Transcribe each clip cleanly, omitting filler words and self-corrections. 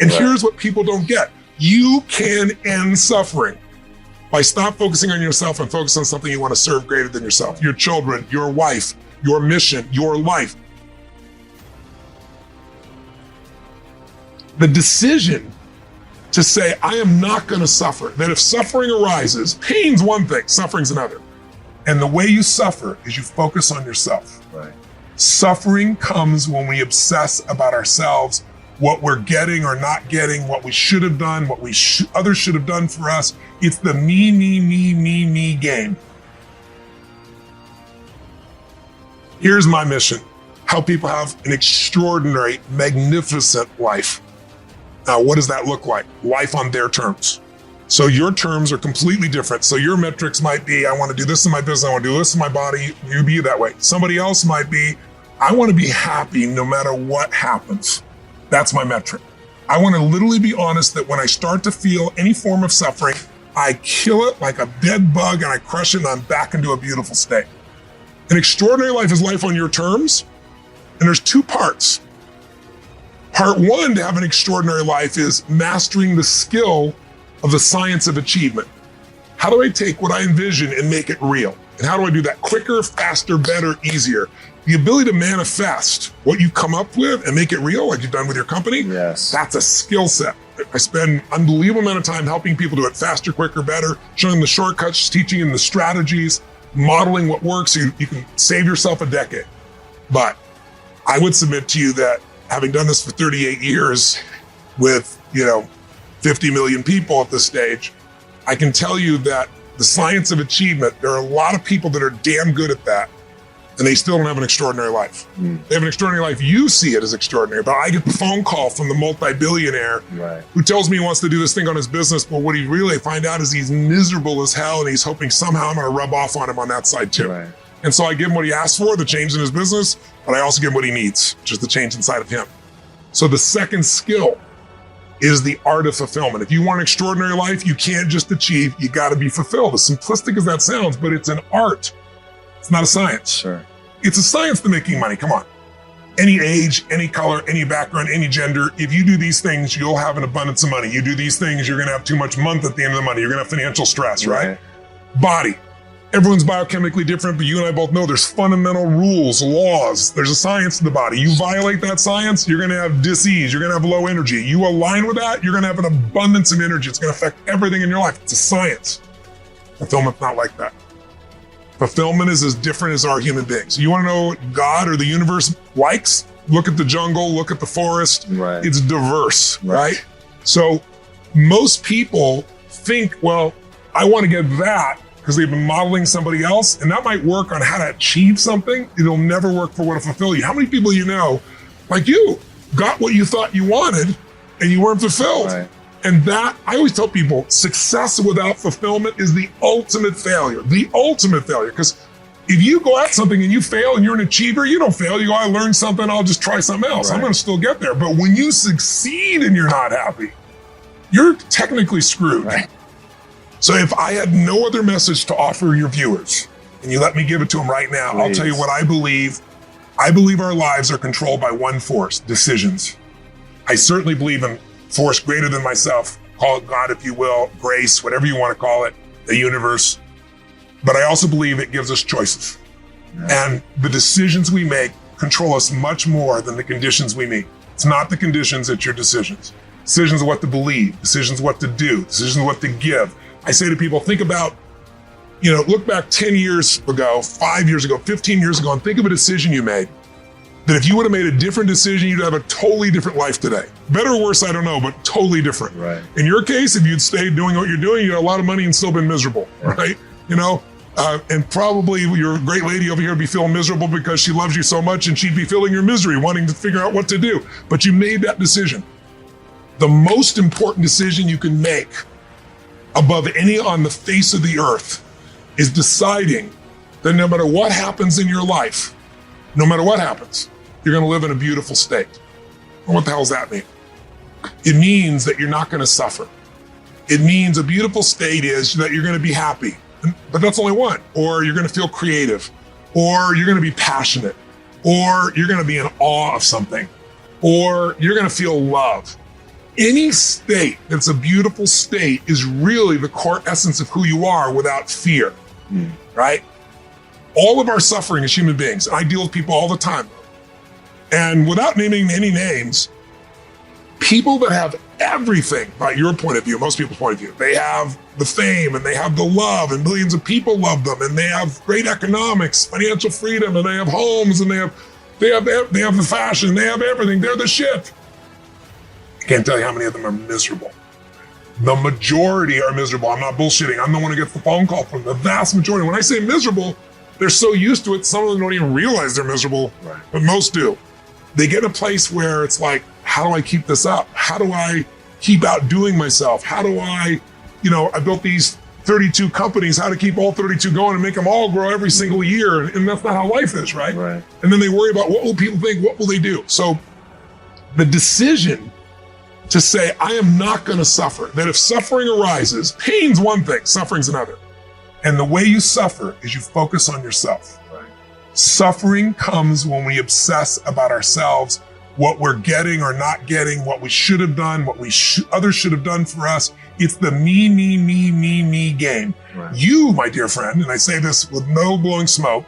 And here's what people don't get. You can end suffering by stop focusing on yourself and focus on something you want to serve greater than yourself. Your children, your wife, your mission, your life. The decision to say, I am not going to suffer, that if suffering arises, pain's one thing, suffering's another. And the way you suffer is you focus on yourself. Right. Suffering comes when we obsess about ourselves, what we're getting or not getting, what we should have done, what others should have done for us. It's the me game. Here's my mission. Help people have an extraordinary, magnificent life. Now, what does that look like? Life on their terms. So your terms are completely different. So your metrics might be, I want to do this in my business, I want to do this in my body, you be that way. Somebody else might be, I want to be happy no matter what happens. That's my metric. I want to literally be honest that when I start to feel any form of suffering, I kill it like a dead bug and I crush it and I'm back into a beautiful state. An extraordinary life is life on your terms. And there's two parts. Part one to have an extraordinary life is mastering the skill of the science of achievement. How do I take what I envision and make it real? And how do I do that quicker, faster, better, easier? The ability to manifest what you come up with and make it real, like you've done with your company, yes, that's a skill set. I spend an unbelievable amount of time helping people do it faster, quicker, better, showing them the shortcuts, teaching them the strategies, modeling what works so you can save yourself a decade. But I would submit to you that having done this for 38 years with, 50 million people at this stage, I can tell you that the science of achievement, there are a lot of people that are damn good at that, and they still don't have an extraordinary life. They have an extraordinary life. You see it as extraordinary, but I get the phone call from the multi-billionaire who tells me he wants to do this thing on his business, but what he really find out is he's miserable as hell, and he's hoping somehow I'm going to rub off on him on that side too. Right. And so I give him what he asked for, the change in his business, but I also give him what he needs, which is the change inside of him. So the second skill is the art of fulfillment. If you want an extraordinary life, you can't just achieve, you got to be fulfilled. As simplistic as that sounds, but it's an art. It's not a science. Sure. It's a science to making money. Come on. Any age, any color, any background, any gender, if you do these things, you'll have an abundance of money. You do these things, you're going to have too much month at the end of the month. You're going to have financial stress, right? Body. Everyone's biochemically different, but you and I both know there's fundamental rules, laws. There's a science to the body. You violate that science, you're going to have dis-ease. You're going to have low energy. You align with that, you're going to have an abundance of energy. It's going to affect everything in your life. It's a science. Fulfillment's not like that. Fulfillment is as different as our human beings. You want to know what God or the universe likes? Look at the jungle, look at the forest. Right. It's diverse, right? So most people think, well, I want to get that, because they've been modeling somebody else, and that might work on how to achieve something. It'll never work for what to fulfill you. How many people you know, like you, got what you thought you wanted and you weren't fulfilled? Right. And that, I always tell people, success without fulfillment is the ultimate failure. The ultimate failure. Because if you go at something and you fail and you're an achiever, you don't fail. You go, I learned something, I'll just try something else. Right. I'm going to still get there. But when you succeed and you're not happy, you're technically screwed. Right. So if I had no other message to offer your viewers, and you let me give it to them right now, Please. I'll tell you what I believe. I believe our lives are controlled by one force, decisions. I certainly believe in force greater than myself. Call it God, if you will, grace, whatever you want to call it, the universe. But I also believe it gives us choices. Yeah. And the decisions we make control us much more than the conditions we meet. It's not the conditions, it's your decisions. Decisions of what to believe, decisions of what to do, decisions of what to give. I say to people, think about, look back 10 years ago, 5 years ago, 15 years ago, and think of a decision you made. That if you would have made a different decision, you'd have a totally different life today. Better or worse, I don't know, but totally different. Right. In your case, if you'd stayed doing what you're doing, you'd have a lot of money and still been miserable, right? And probably your great lady over here would be feeling miserable because she loves you so much and she'd be feeling your misery, wanting to figure out what to do. But you made that decision. The most important decision you can make above any on the face of the earth is deciding that no matter what happens in your life, no matter what happens, you're going to live in a beautiful state. Well, what the hell does that mean? It means that you're not going to suffer. It means a beautiful state is that you're going to be happy, but that's only one. Or you're going to feel creative, or you're going to be passionate, or you're going to be in awe of something, or you're going to feel love. Any state that's a beautiful state is really the core essence of who you are without fear, right? All of our suffering as human beings, I deal with people all the time, and without naming any names, people that have everything by your point of view, most people's point of view, they have the fame and they have the love and millions of people love them and they have great economics, financial freedom, and they have homes and they have the fashion, they have everything, they're the shit. I can't tell you how many of them are miserable. The majority are miserable. I'm not bullshitting. I'm the one who gets the phone call from the vast majority. When I say miserable, they're so used to it, some of them don't even realize they're miserable, right, but most do. They get in a place where it's like, how do I keep this up? How do I keep outdoing myself? How do I, I built these 32 companies, how to keep all 32 going and make them all grow every single year. And that's not how life is, right? Right. And then they worry about what will people think? What will they do? So the decision to say, I am not going to suffer, that if suffering arises, pain's one thing, suffering's another. And the way you suffer is you focus on yourself. Right. Suffering comes when we obsess about ourselves, what we're getting or not getting, what we should have done, what others should have done for us. It's the me game. Right. You, my dear friend, and I say this with no blowing smoke,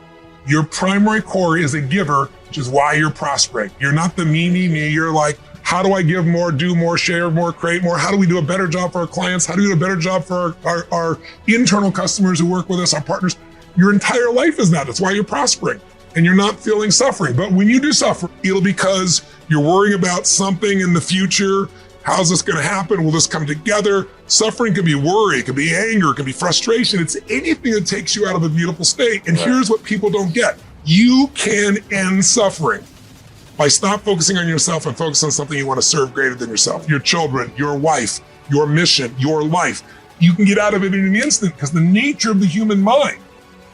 your primary core is a giver, which is why you're prospering. You're not the me. You're like, how do I give more, do more, share more, create more? How do we do a better job for our clients? How do we do a better job for our internal customers who work with us, our partners? Your entire life is that. That's why you're prospering and you're not feeling suffering. But when you do suffer, it'll because you're worrying about something in the future. How's this going to happen? Will this come together? Suffering can be worry, it can be anger, it can be frustration. It's anything that takes you out of a beautiful state. And here's what people don't get. You can end suffering by stop focusing on yourself and focus on something you want to serve greater than yourself. Your children, your wife, your mission, your life. You can get out of it in an instant because the nature of the human mind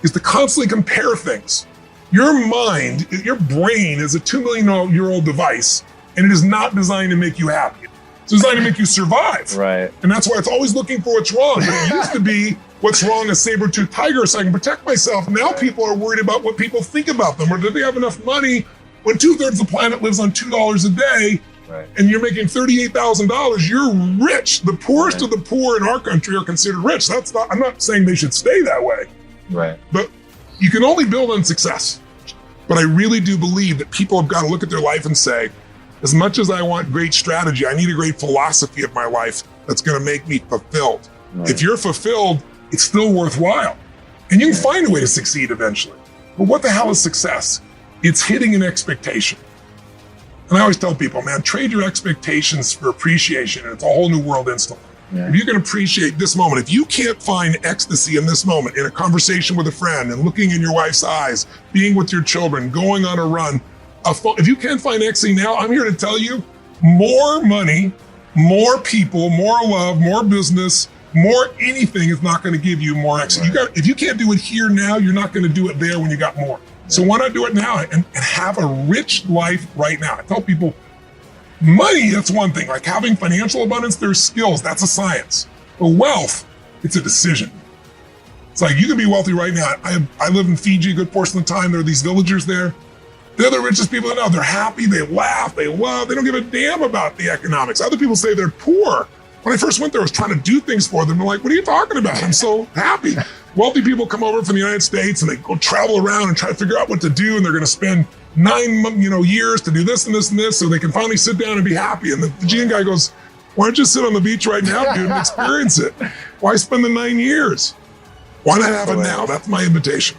is to constantly compare things. Your mind, your brain is a 2 million year old device, and it is not designed to make you happy. It's designed to make you survive. Right. And that's why it's always looking for what's wrong. But it used to be what's wrong a saber-toothed tiger so I can protect myself. Now people are worried about what people think about them, or do they have enough money? When 2/3 of the planet lives on $2 a day, right, and you're making $38,000, you're rich. The poorest of the poor in our country are considered rich. I'm not saying they should stay that way. Right. But you can only build on success. But I really do believe that people have got to look at their life and say, as much as I want great strategy, I need a great philosophy of my life that's going to make me fulfilled. Right. If you're fulfilled, it's still worthwhile. And you can find a way to succeed eventually. But what the hell is success? It's hitting an expectation. And I always tell people, man, trade your expectations for appreciation, and it's a whole new world instantly. Yeah. If you can appreciate this moment, if you can't find ecstasy in this moment, in a conversation with a friend and looking in your wife's eyes, being with your children, going on a run, if you can't find ecstasy now, I'm here to tell you, more money, more people, more love, more business, more anything is not going to give you more ecstasy. Right. If you can't do it here now, you're not going to do it there when you got more. So why not do it now and have a rich life right now? I tell people, money, that's one thing. Like having financial abundance, there's skills, that's a science. But wealth, it's a decision. It's like you can be wealthy right now. I live in Fiji a good portion of the time. There are these villagers there. They're the richest people I know. They're happy, they laugh, they love, they don't give a damn about the economics. Other people say they're poor. When I first went there, I was trying to do things for them. They're like, what are you talking about? I'm so happy. Wealthy people come over from the United States and they go travel around and try to figure out what to do. And they're going to spend 9 years to do this and this and this so they can finally sit down and be happy. And the Fijian guy goes, why don't you sit on the beach right now, dude, and experience it? Why spend the 9 years? Why not have it now? That's my invitation.